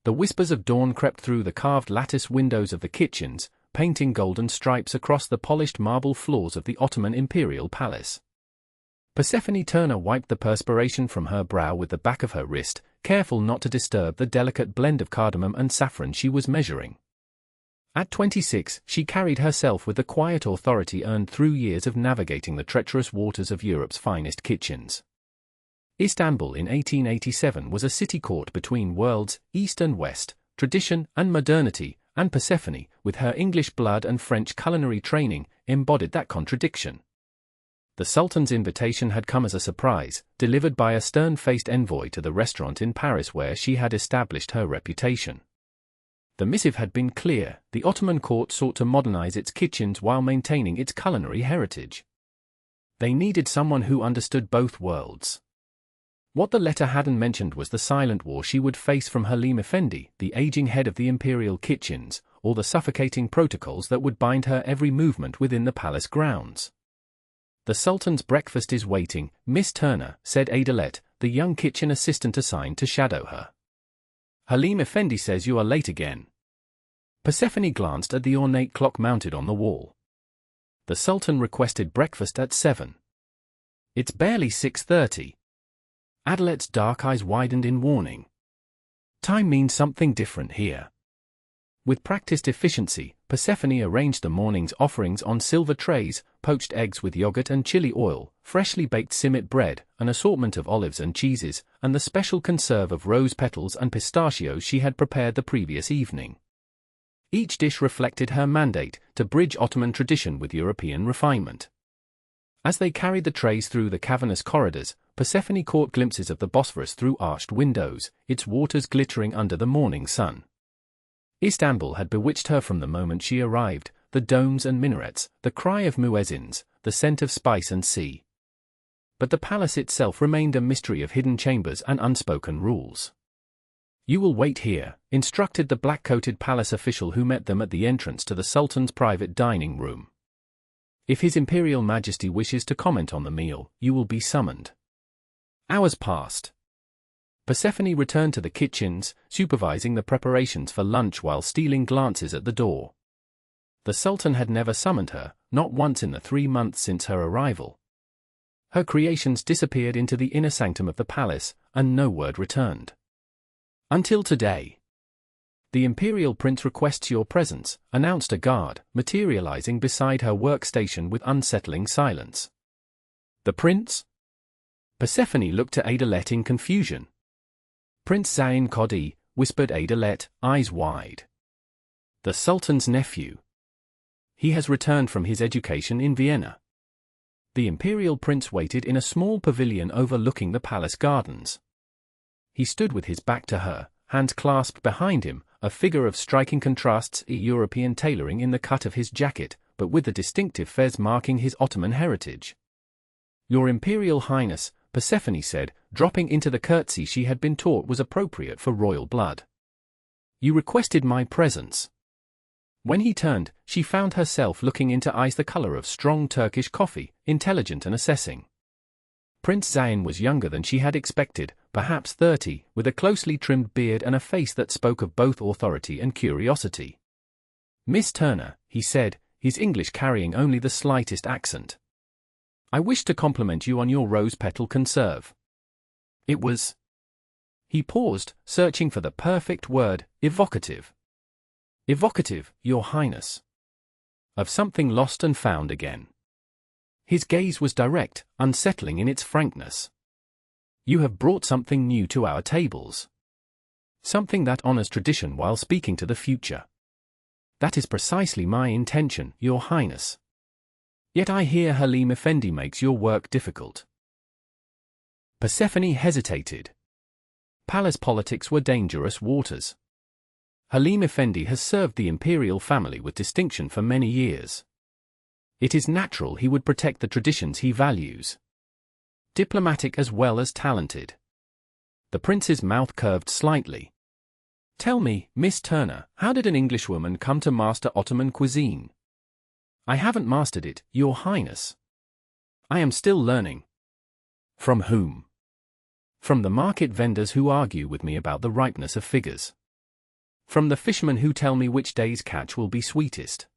The whispers of dawn crept through the carved lattice windows of the kitchens, painting golden stripes across the polished marble floors of the Ottoman imperial palace. Persephone Turner wiped the perspiration from her brow with the back of her wrist, careful not to disturb the delicate blend of cardamom and saffron she was measuring. At 26, she carried herself with the quiet authority earned through years of navigating the treacherous waters of Europe's finest kitchens. Istanbul in 1887 was a city caught between worlds, East and West, tradition and modernity, and Persephone, with her English blood and French culinary training, embodied that contradiction. The Sultan's invitation had come as a surprise, delivered by a stern-faced envoy to the restaurant in Paris where she had established her reputation. The missive had been clear: the Ottoman court sought to modernize its kitchens while maintaining its culinary heritage. They needed someone who understood both worlds. What the letter hadn't mentioned was the silent war she would face from Halim Effendi, the aging head of the imperial kitchens, or the suffocating protocols that would bind her every movement within the palace grounds. "The Sultan's breakfast is waiting, Miss Turner," said Adelette, the young kitchen assistant assigned to shadow her. "Halim Effendi says you are late again." Persephone glanced at the ornate clock mounted on the wall. "The Sultan requested breakfast at 7. It's barely 6:30. Adelette's dark eyes widened in warning. Time means something different here. With practiced efficiency, Persephone arranged the morning's offerings on silver trays: poached eggs with yogurt and chili oil, freshly baked simit bread, an assortment of olives and cheeses, and the special conserve of rose petals and pistachios she had prepared the previous evening. Each dish reflected her mandate to bridge Ottoman tradition with European refinement. As they carried the trays through the cavernous corridors, Persephone caught glimpses of the Bosphorus through arched windows, its waters glittering under the morning sun. Istanbul had bewitched her from the moment she arrived: the domes and minarets, the cry of muezzins, the scent of spice and sea. But the palace itself remained a mystery of hidden chambers and unspoken rules. "You will wait here," instructed the black-coated palace official who met them at the entrance to the Sultan's private dining room. "If His Imperial Majesty wishes to comment on the meal, you will be summoned." Hours passed. Persephone returned to the kitchens, supervising the preparations for lunch while stealing glances at the door. The Sultan had never summoned her, not once in the 3 months since her arrival. Her creations disappeared into the inner sanctum of the palace, and no word returned. Until today. "The Imperial Prince requests your presence," announced a guard, materializing beside her workstation with unsettling silence. "The Prince?" Persephone looked to Adelette in confusion. "Prince Zain Kodi," whispered Adelette, eyes wide. "The Sultan's nephew. He has returned from his education in Vienna." The Imperial Prince waited in a small pavilion overlooking the palace gardens. He stood with his back to her, hands clasped behind him, a figure of striking contrasts: European tailoring in the cut of his jacket, but with the distinctive fez marking his Ottoman heritage. "Your Imperial Highness," Persephone said, dropping into the curtsy she had been taught was appropriate for royal blood. "You requested my presence." When he turned, she found herself looking into eyes the color of strong Turkish coffee, intelligent and assessing. Prince Zain was younger than she had expected, perhaps 30, with a closely trimmed beard and a face that spoke of both authority and curiosity. "Miss Turner," he said, his English carrying only the slightest accent. "I wish to compliment you on your rose petal conserve. It was—" He paused, searching for the perfect word: evocative. "Evocative, Your Highness. Of something lost and found again." His gaze was direct, unsettling in its frankness. "You have brought something new to our tables. Something that honors tradition while speaking to the future." "That is precisely my intention, Your Highness. Yet I hear Halim Effendi makes your work difficult." Persephone hesitated. Palace politics were dangerous waters. Halim Effendi has served the imperial family with distinction for many years. It is natural he would protect the traditions he values. Diplomatic as well as talented. The prince's mouth curved slightly. "Tell me, Miss Turner, how did an Englishwoman come to master Ottoman cuisine?" "I haven't mastered it, Your Highness. I am still learning." "From whom?" "From the market vendors who argue with me about the ripeness of figures. From the fishermen who tell me which day's catch will be sweetest.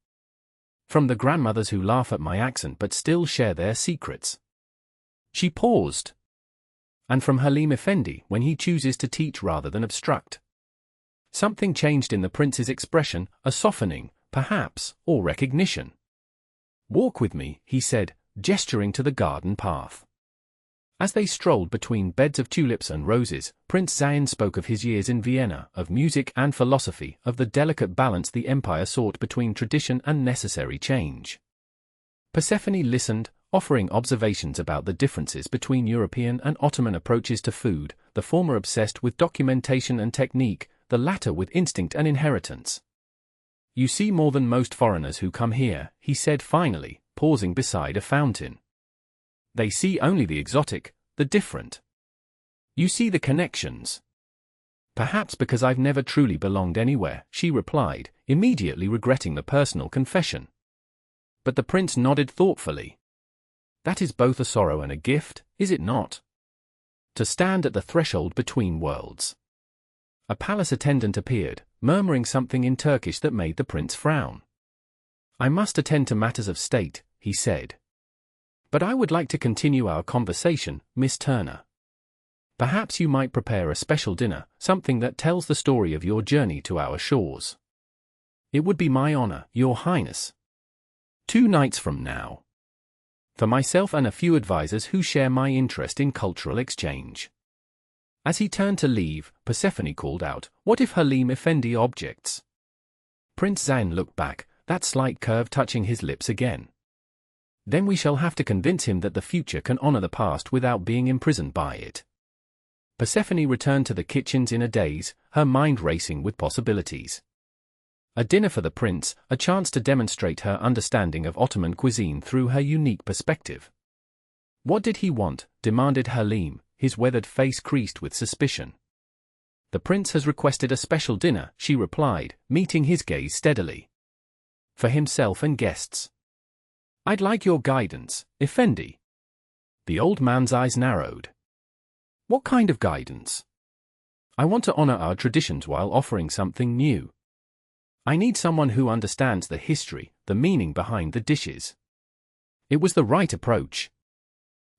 From the grandmothers who laugh at my accent but still share their secrets. She paused. And from Halim Effendi when he chooses to teach rather than obstruct. Something changed in the prince's expression, a softening, perhaps, or recognition. "Walk with me," he said, gesturing to the garden path. As they strolled between beds of tulips and roses, Prince Zain spoke of his years in Vienna, of music and philosophy, of the delicate balance the empire sought between tradition and necessary change. Persephone listened, offering observations about the differences between European and Ottoman approaches to food, the former obsessed with documentation and technique, the latter with instinct and inheritance. "You see more than most foreigners who come here," he said finally, pausing beside a fountain. "They see only the exotic, the different. You see the connections." "Perhaps because I've never truly belonged anywhere," she replied, immediately regretting the personal confession. But the prince nodded thoughtfully. "That is both a sorrow and a gift, is it not? To stand at the threshold between worlds." A palace attendant appeared, murmuring something in Turkish that made the prince frown. "I must attend to matters of state," he said. "But I would like to continue our conversation, Miss Turner. Perhaps you might prepare a special dinner, something that tells the story of your journey to our shores." "It would be my honor, Your Highness. 2 nights from now. For myself and a few advisors who share my interest in cultural exchange." As he turned to leave, Persephone called out, "What if Halim Effendi objects?" Prince Zain looked back, that slight curve touching his lips again. "Then we shall have to convince him that the future can honor the past without being imprisoned by it." Persephone returned to the kitchens in a daze, her mind racing with possibilities. A dinner for the prince, a chance to demonstrate her understanding of Ottoman cuisine through her unique perspective. "What did he want?" demanded Halim, his weathered face creased with suspicion. "The prince has requested a special dinner," she replied, meeting his gaze steadily. "For himself and guests." "I'd like your guidance, Effendi." The old man's eyes narrowed. "What kind of guidance?" "I want to honor our traditions while offering something new. I need someone who understands the history, the meaning behind the dishes." It was the right approach.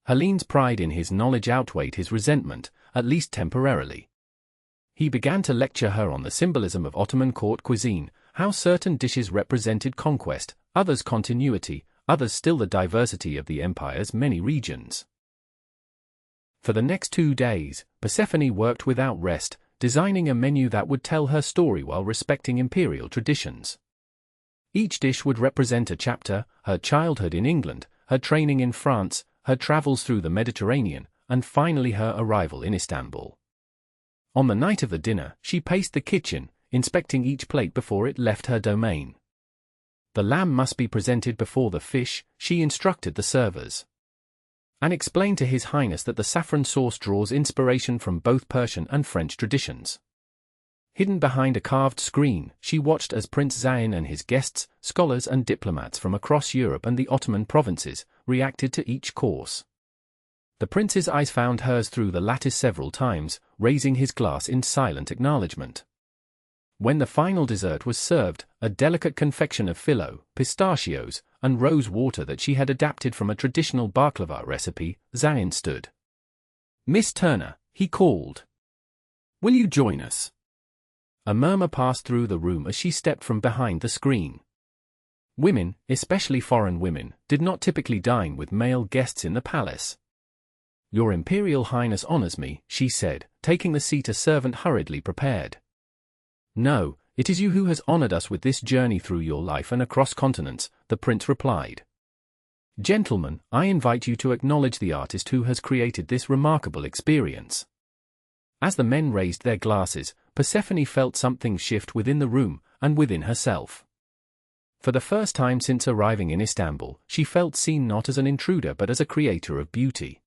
Halim's pride in his knowledge outweighed his resentment, at least temporarily. He began to lecture her on the symbolism of Ottoman court cuisine, how certain dishes represented conquest, others continuity, others still the diversity of the empire's many regions. For the next 2 days, Persephone worked without rest, designing a menu that would tell her story while respecting imperial traditions. Each dish would represent a chapter, her childhood in England, her training in France, her travels through the Mediterranean, and finally her arrival in Istanbul. On the night of the dinner, she paced the kitchen, inspecting each plate before it left her domain. "The lamb must be presented before the fish," she instructed the servers. And explained to His Highness that the saffron sauce draws inspiration from both Persian and French traditions. Hidden behind a carved screen, she watched as Prince Zain and his guests, scholars and diplomats from across Europe and the Ottoman provinces, reacted to each course. The prince's eyes found hers through the lattice several times, raising his glass in silent acknowledgement. When the final dessert was served, a delicate confection of filo, pistachios, and rose water that she had adapted from a traditional baklava recipe, Zain stood. "Miss Turner," he called. "Will you join us?" A murmur passed through the room as she stepped from behind the screen. Women, especially foreign women, did not typically dine with male guests in the palace. "Your Imperial Highness honors me," she said, taking the seat a servant hurriedly prepared. "No, it is you who has honored us with this journey through your life and across continents," the prince replied. "Gentlemen, I invite you to acknowledge the artist who has created this remarkable experience." As the men raised their glasses, Persephone felt something shift within the room, and within herself. For the first time since arriving in Istanbul, she felt seen not as an intruder but as a creator of beauty.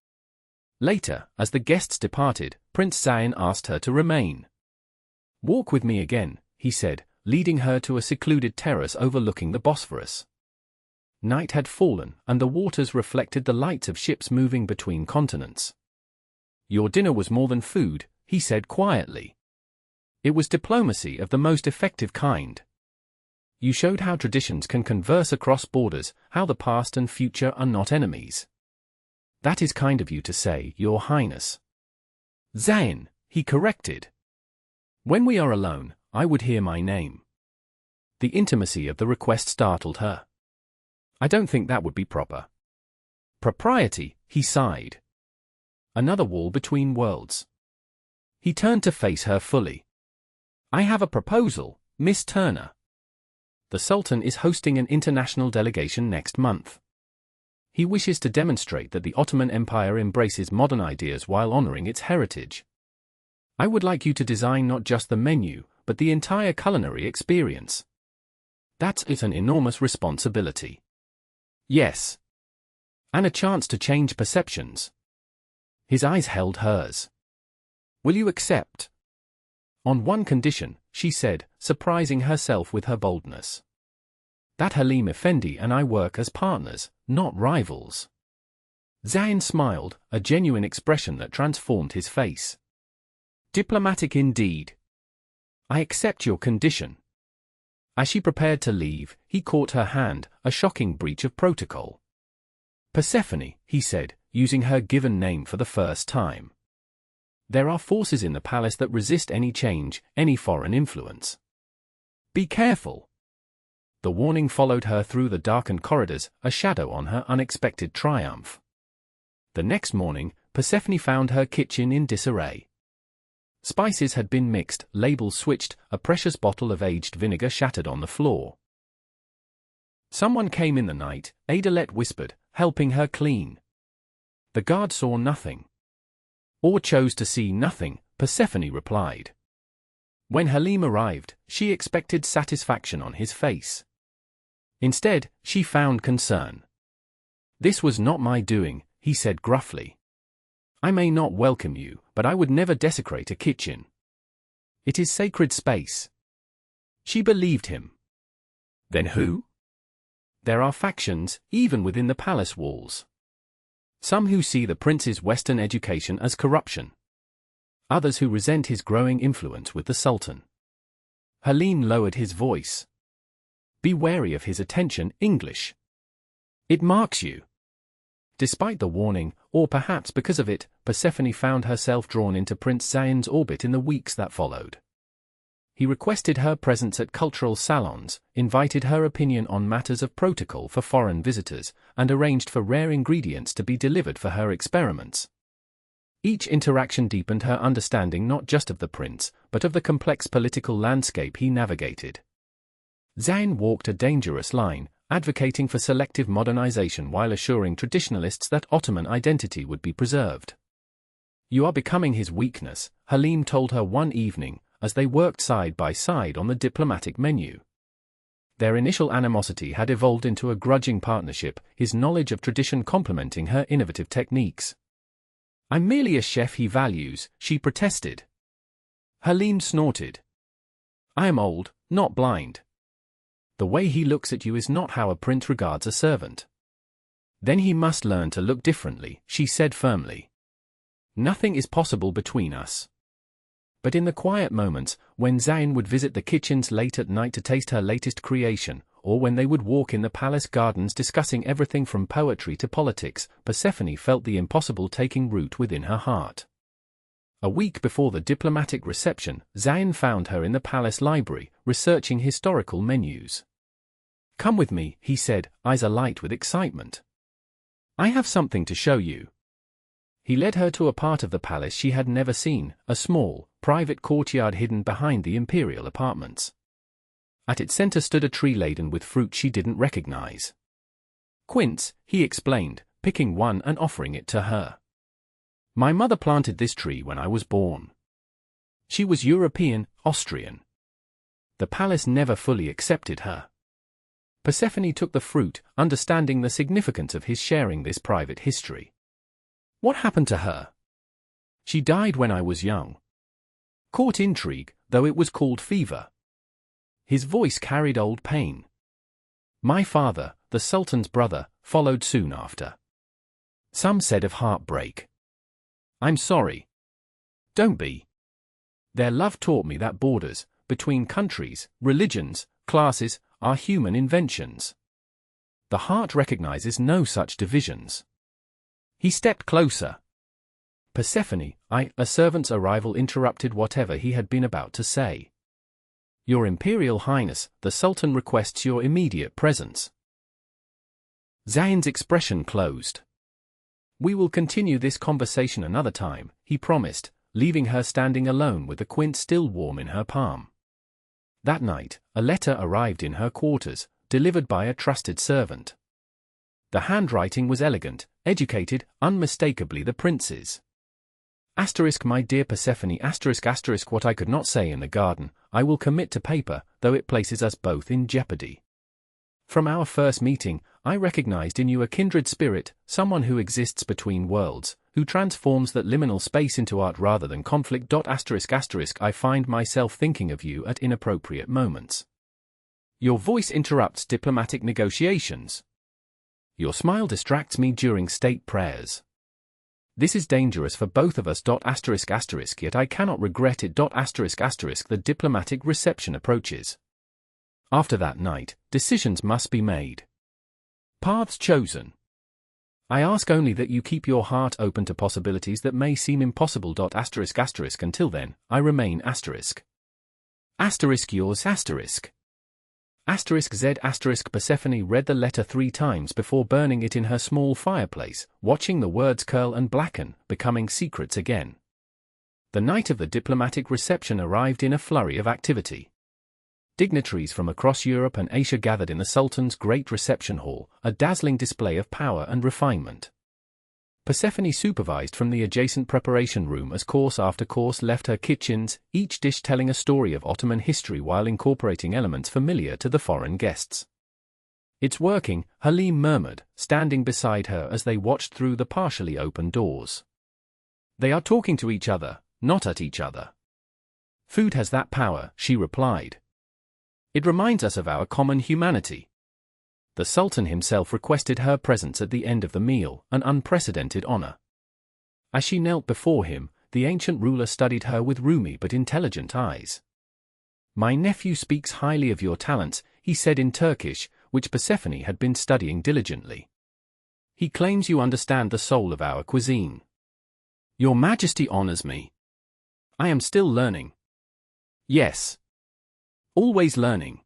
Later, as the guests departed, Prince Zain asked her to remain. "Walk with me again," he said, leading her to a secluded terrace overlooking the Bosphorus. Night had fallen, and the waters reflected the lights of ships moving between continents. "Your dinner was more than food," he said quietly. It was diplomacy of the most effective kind. You showed how traditions can converse across borders, how the past and future are not enemies. That is kind of you to say, Your Highness. Zain, he corrected. When we are alone, I would hear my name. The intimacy of the request startled her. I don't think that would be proper. Propriety, he sighed. Another wall between worlds. He turned to face her fully. I have a proposal, Miss Turner. The Sultan is hosting an international delegation next month. He wishes to demonstrate that the Ottoman Empire embraces modern ideas while honoring its heritage. I would like you to design not just the menu, but the entire culinary experience. That's an enormous responsibility. Yes. And a chance to change perceptions. His eyes held hers. Will you accept? On one condition, she said, surprising herself with her boldness. That Halim Effendi and I work as partners, not rivals. Zain smiled, a genuine expression that transformed his face. Diplomatic indeed. I accept your condition. As she prepared to leave, he caught her hand, a shocking breach of protocol. Persephone, he said, using her given name for the first time. There are forces in the palace that resist any change, any foreign influence. Be careful. The warning followed her through the darkened corridors, a shadow on her unexpected triumph. The next morning, Persephone found her kitchen in disarray. Spices had been mixed, labels switched, a precious bottle of aged vinegar shattered on the floor. Someone came in the night, Adelette whispered, helping her clean. The guard saw nothing. Or chose to see nothing, Persephone replied. When Halim arrived, she expected satisfaction on his face. Instead, she found concern. This was not my doing, he said gruffly. I may not welcome you, but I would never desecrate a kitchen. It is sacred space. She believed him. Then who? There are factions, even within the palace walls. Some who see the prince's Western education as corruption. Others who resent his growing influence with the Sultan. Halim lowered his voice. Be wary of his attention, English. It marks you. Despite the warning, or perhaps because of it, Persephone found herself drawn into Prince Zain's orbit in the weeks that followed. He requested her presence at cultural salons, invited her opinion on matters of protocol for foreign visitors, and arranged for rare ingredients to be delivered for her experiments. Each interaction deepened her understanding not just of the prince, but of the complex political landscape he navigated. Zain walked a dangerous line, advocating for selective modernization while assuring traditionalists that Ottoman identity would be preserved. You are becoming his weakness, Halim told her one evening, as they worked side by side on the diplomatic menu. Their initial animosity had evolved into a grudging partnership, his knowledge of tradition complementing her innovative techniques. I'm merely a chef he values, she protested. Halim snorted. I am old, not blind. The way he looks at you is not how a prince regards a servant. Then he must learn to look differently, she said firmly. Nothing is possible between us. But in the quiet moments, when Zain would visit the kitchens late at night to taste her latest creation, or when they would walk in the palace gardens discussing everything from poetry to politics, Persephone felt the impossible taking root within her heart. A week before the diplomatic reception, Zain found her in the palace library, researching historical menus. Come with me, he said, eyes alight with excitement. I have something to show you. He led her to a part of the palace she had never seen, a small, private courtyard hidden behind the imperial apartments. At its center stood a tree laden with fruit she didn't recognize. Quince, he explained, picking one and offering it to her. My mother planted this tree when I was born. She was European, Austrian. The palace never fully accepted her. Persephone took the fruit, understanding the significance of his sharing this private history. What happened to her? She died when I was young. Caught intrigue, though it was called fever. His voice carried old pain. My father, the Sultan's brother, followed soon after. Some said of heartbreak. I'm sorry. Don't be. Their love taught me that borders, between countries, religions, classes, are human inventions. The heart recognizes no such divisions. He stepped closer. Persephone, a servant's arrival interrupted whatever he had been about to say. Your Imperial Highness, the Sultan requests your immediate presence. Zain's expression closed. We will continue this conversation another time, he promised, leaving her standing alone with the quint still warm in her palm. That night, a letter arrived in her quarters, delivered by a trusted servant. The handwriting was elegant, educated, unmistakably the prince's. My dear Persephone, what I could not say in the garden, I will commit to paper, though it places us both in jeopardy. From our first meeting, I recognized in you a kindred spirit, someone who exists between worlds, who transforms that liminal space into art rather than conflict. I find myself thinking of you at inappropriate moments. Your voice interrupts diplomatic negotiations. Your smile distracts me during state prayers. This is dangerous for both of us. Yet I cannot regret it. The diplomatic reception approaches. After that night, decisions must be made. Paths chosen. I ask only that you keep your heart open to possibilities that may seem impossible. Until then, I remain yours. Z. Persephone read the letter 3 times before burning it in her small fireplace, watching the words curl and blacken, becoming secrets again. The night of the diplomatic reception arrived in a flurry of activity. Dignitaries from across Europe and Asia gathered in the Sultan's great reception hall, a dazzling display of power and refinement. Persephone supervised from the adjacent preparation room as course after course left her kitchens, each dish telling a story of Ottoman history while incorporating elements familiar to the foreign guests. It's working, Halim murmured, standing beside her as they watched through the partially open doors. They are talking to each other, not at each other. Food has that power, she replied. It reminds us of our common humanity. The Sultan himself requested her presence at the end of the meal, an unprecedented honor. As she knelt before him, the ancient ruler studied her with roomy but intelligent eyes. My nephew speaks highly of your talents, he said in Turkish, which Persephone had been studying diligently. He claims you understand the soul of our cuisine. Your Majesty honors me. I am still learning. Yes. Always learning.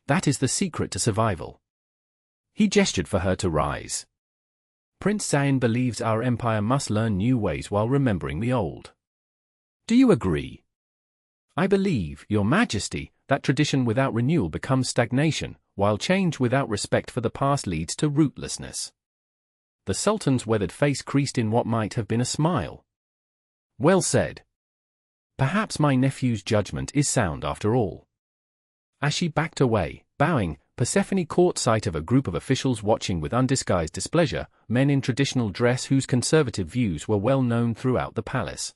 That is the secret to survival. He gestured for her to rise. Prince Zain believes our empire must learn new ways while remembering the old. Do you agree? I believe, Your Majesty, that tradition without renewal becomes stagnation, while change without respect for the past leads to rootlessness. The Sultan's weathered face creased in what might have been a smile. Well said. Perhaps my nephew's judgment is sound after all. As she backed away, bowing, Persephone caught sight of a group of officials watching with undisguised displeasure, men in traditional dress whose conservative views were well known throughout the palace.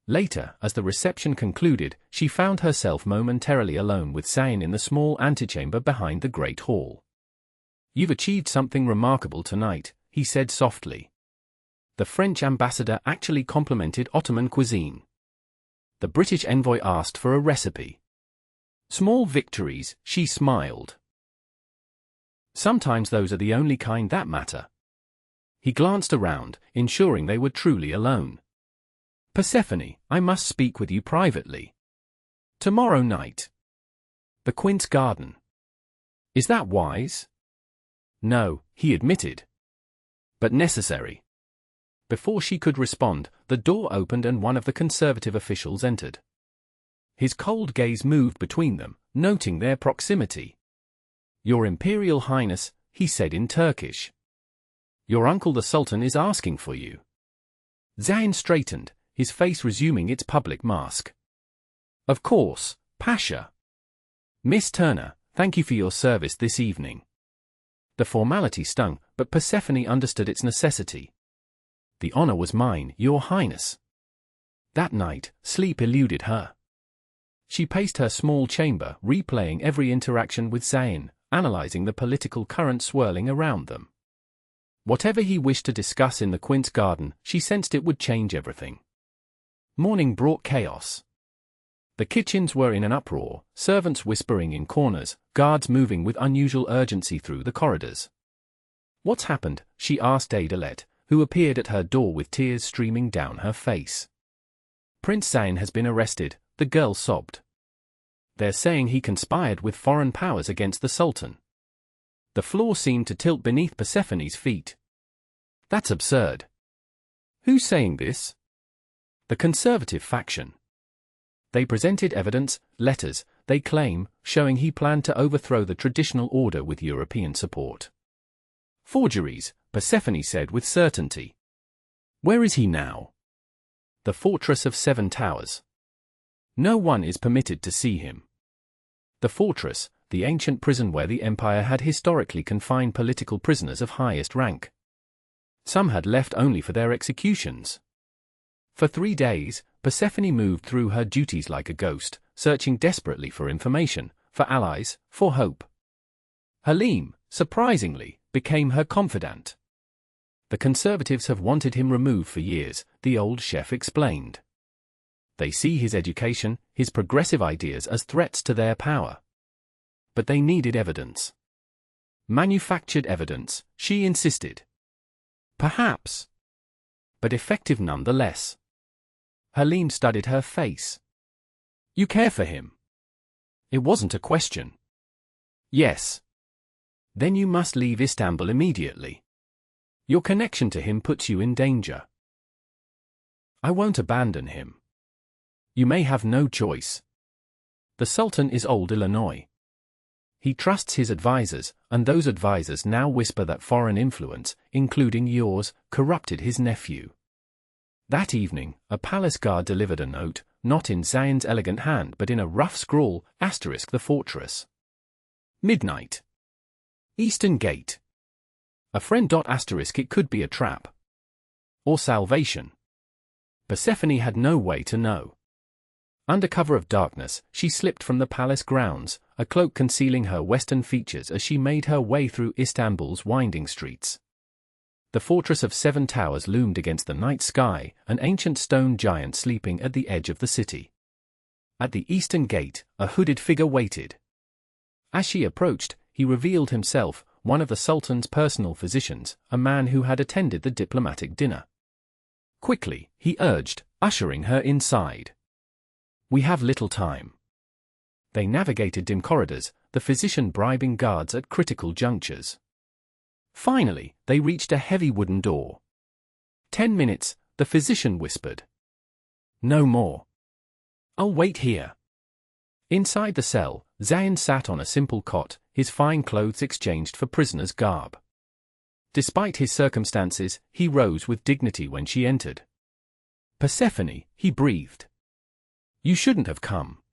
Later, as the reception concluded, she found herself momentarily alone with Zain in the small antechamber behind the great hall. You've achieved something remarkable tonight, he said softly. The French ambassador actually complimented Ottoman cuisine. The British envoy asked for a recipe. Small victories, she smiled. Sometimes those are the only kind that matter. He glanced around, ensuring they were truly alone. Persephone, I must speak with you privately. Tomorrow night. The Quince garden. Is that wise? No, he admitted. But necessary. Before she could respond, the door opened and one of the conservative officials entered. His cold gaze moved between them, noting their proximity. Your Imperial Highness, he said in Turkish. Your uncle the Sultan is asking for you. Zain straightened, his face resuming its public mask. Of course, Pasha. Miss Turner, thank you for your service this evening. The formality stung, but Persephone understood its necessity. The honor was mine, Your Highness. That night, sleep eluded her. She paced her small chamber, replaying every interaction with Zain, analyzing the political current swirling around them. Whatever he wished to discuss in the Quince garden, she sensed it would change everything. Morning brought chaos. The kitchens were in an uproar, servants whispering in corners, guards moving with unusual urgency through the corridors. "What's happened?" she asked Adelette, who appeared at her door with tears streaming down her face. "Prince Zain has been arrested," the girl sobbed. "They're saying he conspired with foreign powers against the Sultan." The floor seemed to tilt beneath Persephone's feet. "That's absurd." "Who's saying this?" "The conservative faction. They presented evidence, letters, they claim, showing he planned to overthrow the traditional order with European support." "Forgeries," Persephone said with certainty. "Where is he now?" "The Fortress of Seven Towers. No one is permitted to see him." The fortress, the ancient prison where the empire had historically confined political prisoners of highest rank. Some had left only for their executions. For 3 days, Persephone moved through her duties like a ghost, searching desperately for information, for allies, for hope. Halim, surprisingly, became her confidant. "The conservatives have wanted him removed for years," the old chef explained. "They see his education, his progressive ideas as threats to their power. But they needed evidence. Manufactured evidence," she insisted. "Perhaps. But effective nonetheless." Halim studied her face. "You care for him?" It wasn't a question. "Yes." "Then you must leave Istanbul immediately. Your connection to him puts you in danger." "I won't abandon him." "You may have no choice. The Sultan is old Illinois. He trusts his advisors, and those advisors now whisper that foreign influence, including yours, corrupted his nephew." That evening, a palace guard delivered a note, not in Zain's elegant hand but in a rough scrawl, * the fortress. Midnight. Eastern Gate. A friend. * It could be a trap. Or salvation. Persephone had no way to know. Under cover of darkness, she slipped from the palace grounds, a cloak concealing her western features as she made her way through Istanbul's winding streets. The Fortress of Seven Towers loomed against the night sky, an ancient stone giant sleeping at the edge of the city. At the eastern gate, a hooded figure waited. As she approached, he revealed himself, one of the Sultan's personal physicians, a man who had attended the diplomatic dinner. "Quickly," he urged, ushering her inside. "We have little time." They navigated dim corridors, the physician bribing guards at critical junctures. Finally, they reached a heavy wooden door. 10 minutes, the physician whispered. "No more." "I'll wait here." Inside the cell, Zain sat on a simple cot, his fine clothes exchanged for prisoner's garb. Despite his circumstances, he rose with dignity when she entered. "Persephone," he breathed. "You shouldn't have come.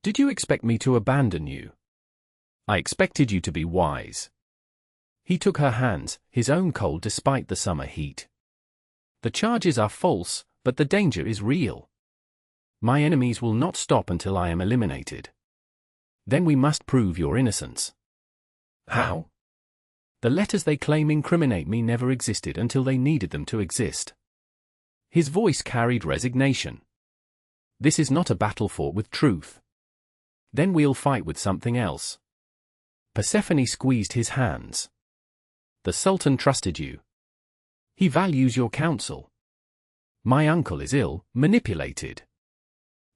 Did you expect me to abandon you?" "I expected you to be wise." He took her hands, his own cold despite the summer heat. "The charges are false, but the danger is real. My enemies will not stop until I am eliminated. Then we must prove your innocence." "How?" "The letters they claim incriminate me never existed until they needed them to exist." His voice carried resignation. "This is not a battle fought with truth. Then we'll fight with something else." Persephone squeezed his hands. "The Sultan trusted you. He values your counsel. My uncle is ill, manipulated.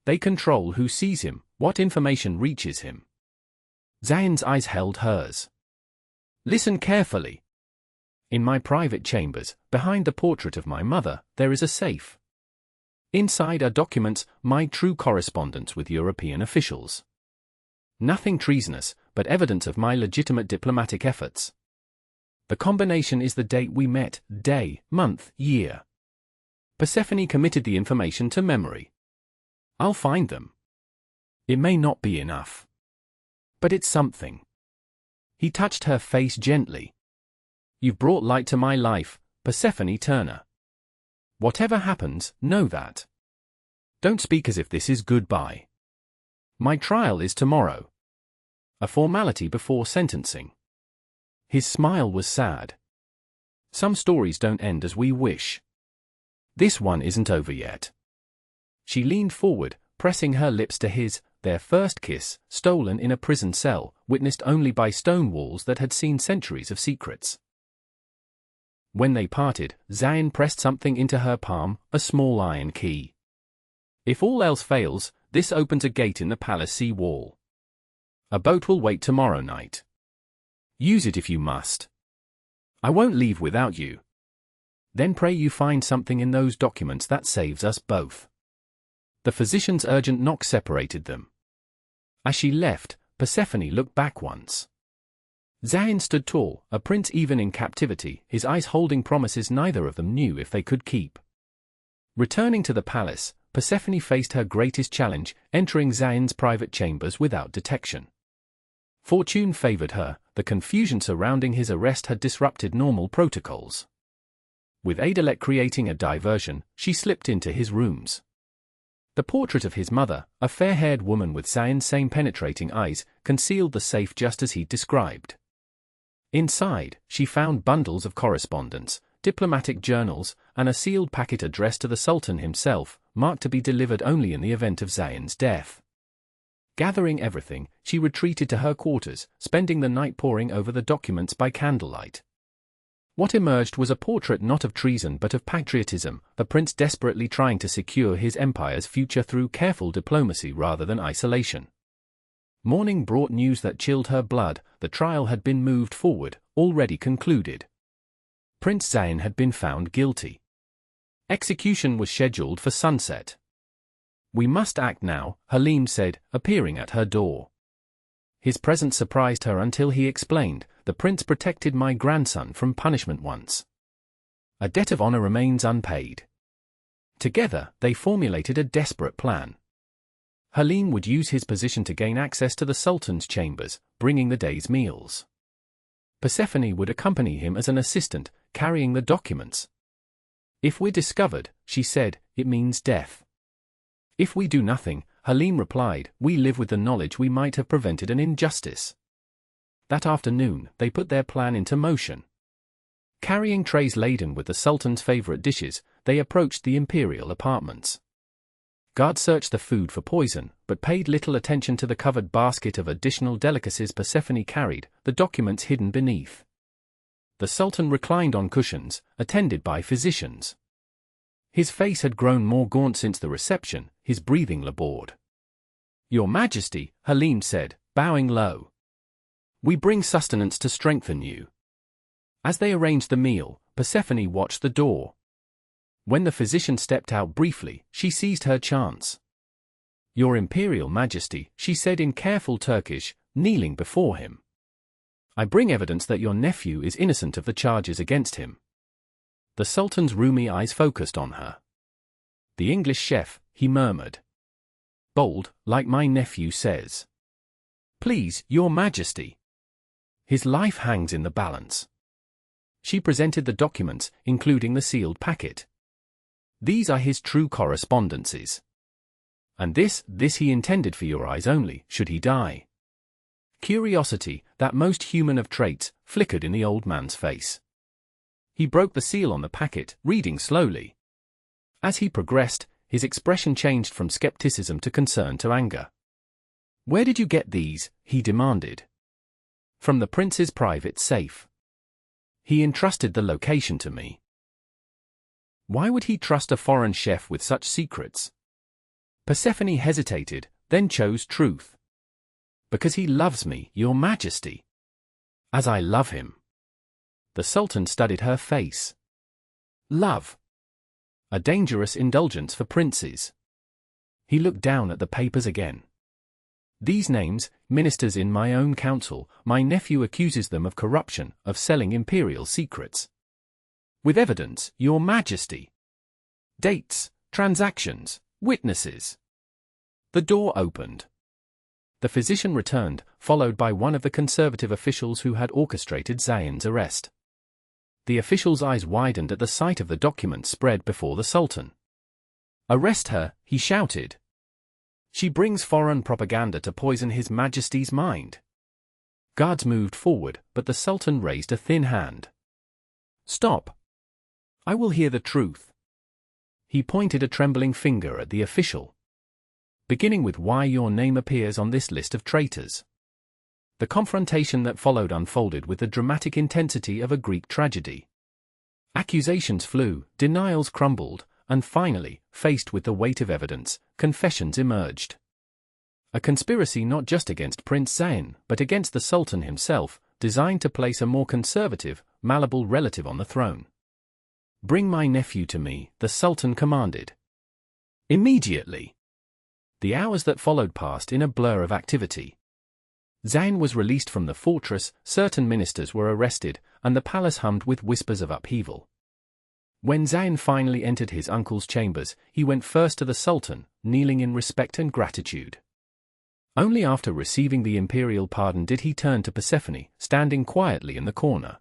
They control who sees him, what information reaches him." Zain's eyes held hers. "Listen carefully. In my private chambers, behind the portrait of my mother, there is a safe. Inside are documents, my true correspondence with European officials. Nothing treasonous, but evidence of my legitimate diplomatic efforts. The combination is the date we met, day, month, year." Persephone committed the information to memory. "I'll find them. It may not be enough. But it's something." He touched her face gently. "You've brought light to my life, Persephone Turner. Whatever happens, know that. Don't speak as if this is goodbye. My trial is tomorrow. A formality before sentencing." His smile was sad. "Some stories don't end as we wish. This one isn't over yet." She leaned forward, pressing her lips to his, their first kiss, stolen in a prison cell, witnessed only by stone walls that had seen centuries of secrets. When they parted, Zain pressed something into her palm, a small iron key. If all else fails, this opens a gate in the palace sea wall. A boat will wait tomorrow night. Use it if you must. I won't leave without you. Then pray you find something in those documents that saves us both. The physician's urgent knock separated them. As she left, Persephone looked back once. Zain stood tall, a prince even in captivity, his eyes holding promises neither of them knew if they could keep. Returning to the palace, Persephone faced her greatest challenge, entering Zain's private chambers without detection. Fortune favored her, the confusion surrounding his arrest had disrupted normal protocols. With Adelet creating a diversion, she slipped into his rooms. The portrait of his mother, a fair-haired woman with Zain's same penetrating eyes, concealed the safe just as he'd described. Inside, she found bundles of correspondence, diplomatic journals, and a sealed packet addressed to the Sultan himself, marked to be delivered only in the event of Zain's death. Gathering everything, she retreated to her quarters, spending the night poring over the documents by candlelight. What emerged was a portrait not of treason but of patriotism, a prince desperately trying to secure his empire's future through careful diplomacy rather than isolation. Morning brought news that chilled her blood. The trial had been moved forward, already concluded. Prince Zain had been found guilty. Execution was scheduled for sunset. "We must act now," Halim said, appearing at her door. His presence surprised her until he explained, "The prince protected my grandson from punishment once. A debt of honor remains unpaid." Together, they formulated a desperate plan. Halim would use his position to gain access to the Sultan's chambers, bringing the day's meals. Persephone would accompany him as an assistant, carrying the documents. "If we're discovered," she said, "it means death." "If we do nothing," Halim replied, "we live with the knowledge we might have prevented an injustice." That afternoon, they put their plan into motion. Carrying trays laden with the Sultan's favorite dishes, they approached the imperial apartments. Guards searched the food for poison, but paid little attention to the covered basket of additional delicacies Persephone carried, the documents hidden beneath. The Sultan reclined on cushions, attended by physicians. His face had grown more gaunt since the reception, his breathing labored. "Your Majesty," Halim said, bowing low. "We bring sustenance to strengthen you." As they arranged the meal, Persephone watched the door. When the physician stepped out briefly, she seized her chance. "Your Imperial Majesty," she said in careful Turkish, kneeling before him. "I bring evidence that your nephew is innocent of the charges against him." The Sultan's rheumy eyes focused on her. "The English chef," he murmured. "Bold, like my nephew says." "Please, your Majesty." "His life hangs in the balance." She presented the documents, including the sealed packet. "These are his true correspondences. And this he intended for your eyes only, should he die." Curiosity, that most human of traits, flickered in the old man's face. He broke the seal on the packet, reading slowly. As he progressed, his expression changed from skepticism to concern to anger. "Where did you get these?" he demanded. "From the prince's private safe. He entrusted the location to me." Why would he trust a foreign chef with such secrets? Persephone hesitated, then chose truth. "Because he loves me, your Majesty. As I love him." The Sultan studied her face. Love. A dangerous indulgence for princes. He looked down at the papers again. "These names, ministers in my own council, my nephew accuses them of corruption, of selling imperial secrets." "With evidence, your Majesty." "Dates, transactions, witnesses." The door opened. The physician returned, followed by one of the conservative officials who had orchestrated Zain's arrest. The official's eyes widened at the sight of the documents spread before the Sultan. "Arrest her," he shouted. "She brings foreign propaganda to poison His Majesty's mind." Guards moved forward, but the Sultan raised a thin hand. "Stop. I will hear the truth." He pointed a trembling finger at the official. beginning with why your name appears on this list of traitors. The confrontation that followed unfolded with the dramatic intensity of a Greek tragedy. Accusations flew, denials crumbled, and finally, faced with the weight of evidence, confessions emerged. A conspiracy not just against Prince Zain, but against the Sultan himself, designed to place a more conservative, malleable relative on the throne. "Bring my nephew to me," the Sultan commanded. Immediately. The hours that followed passed in a blur of activity. Zain was released from the fortress, certain ministers were arrested, and the palace hummed with whispers of upheaval. When Zain finally entered his uncle's chambers, he went first to the Sultan, kneeling in respect and gratitude. Only after receiving the imperial pardon did he turn to Persephone, standing quietly in the corner.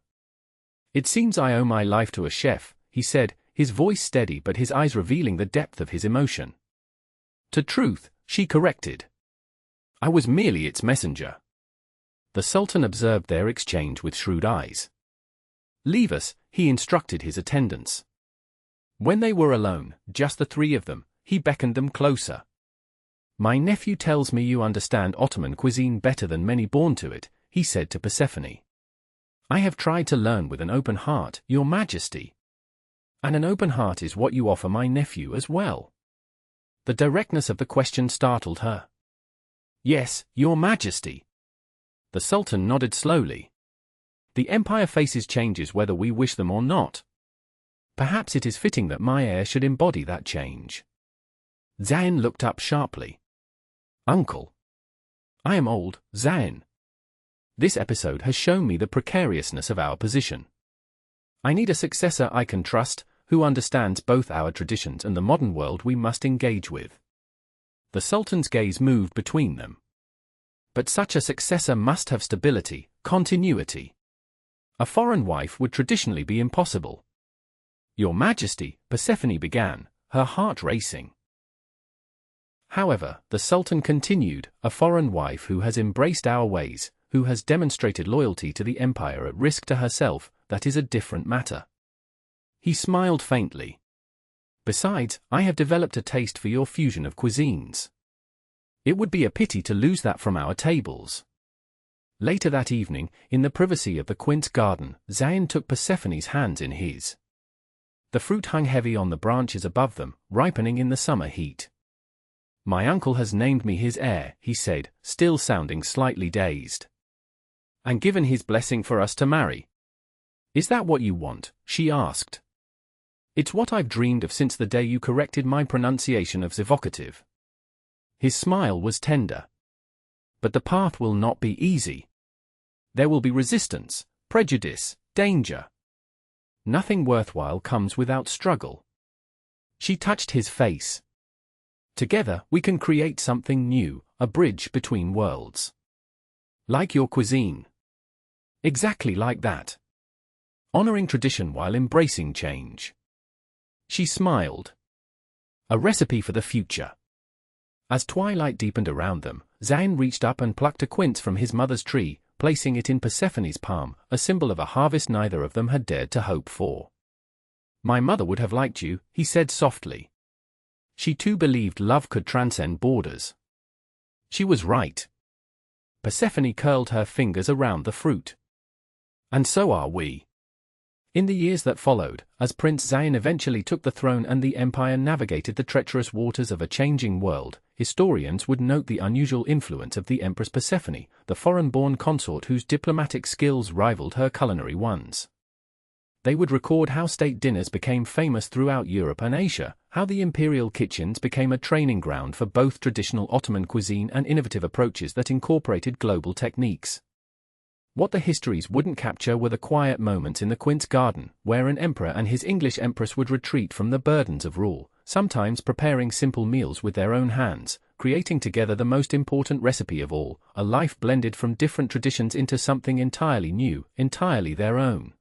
"It seems I owe my life to a chef," he said, his voice steady but his eyes revealing the depth of his emotion. "To truth," she corrected. "I was merely its messenger." The Sultan observed their exchange with shrewd eyes. "Leave us," he instructed his attendants. When they were alone, just the three of them, he beckoned them closer. "My nephew tells me you understand Ottoman cuisine better than many born to it," he said to Persephone. "I have tried to learn with an open heart, Your Majesty. And an open heart is what you offer my nephew as well." The directness of the question startled her. "Yes, Your Majesty." The Sultan nodded slowly. "The empire faces changes whether we wish them or not. Perhaps it is fitting that my heir should embody that change." Zain looked up sharply. "Uncle." "I am old, Zain. This episode has shown me the precariousness of our position. I need a successor I can trust, who understands both our traditions and the modern world we must engage with." The Sultan's gaze moved between them. "But such a successor must have stability, continuity. A foreign wife would traditionally be impossible." "Your Majesty," Persephone began, her heart racing. "However," the Sultan continued, "a foreign wife who has embraced our ways, who has demonstrated loyalty to the empire at risk to herself, that is a different matter." He smiled faintly. "Besides, I have developed a taste for your fusion of cuisines. It would be a pity to lose that from our tables." Later that evening, in the privacy of the quince garden, Zain took Persephone's hands in his. The fruit hung heavy on the branches above them, ripening in the summer heat. "My uncle has named me his heir," he said, still sounding slightly dazed. "And given his blessing for us to marry." "Is that what you want?" she asked. "It's what I've dreamed of since the day you corrected my pronunciation of evocative." His smile was tender. "But the path will not be easy. There will be resistance, prejudice, danger. Nothing worthwhile comes without struggle." She touched his face. "Together, we can create something new, a bridge between worlds. Like your cuisine." "Exactly like that. Honoring tradition while embracing change." She smiled. "A recipe for the future." As twilight deepened around them, Zain reached up and plucked a quince from his mother's tree, placing it in Persephone's palm, a symbol of a harvest neither of them had dared to hope for. "My mother would have liked you," he said softly. She too believed love could transcend borders. She was right. Persephone curled her fingers around the fruit. "And so are we." In the years that followed, as Prince Zain eventually took the throne and the empire navigated the treacherous waters of a changing world, historians would note the unusual influence of the Empress Persephone, the foreign-born consort whose diplomatic skills rivaled her culinary ones. They would record how state dinners became famous throughout Europe and Asia, how the imperial kitchens became a training ground for both traditional Ottoman cuisine and innovative approaches that incorporated global techniques. What the histories wouldn't capture were the quiet moments in the quince garden, where an emperor and his English empress would retreat from the burdens of rule, sometimes preparing simple meals with their own hands, creating together the most important recipe of all, a life blended from different traditions into something entirely new, entirely their own.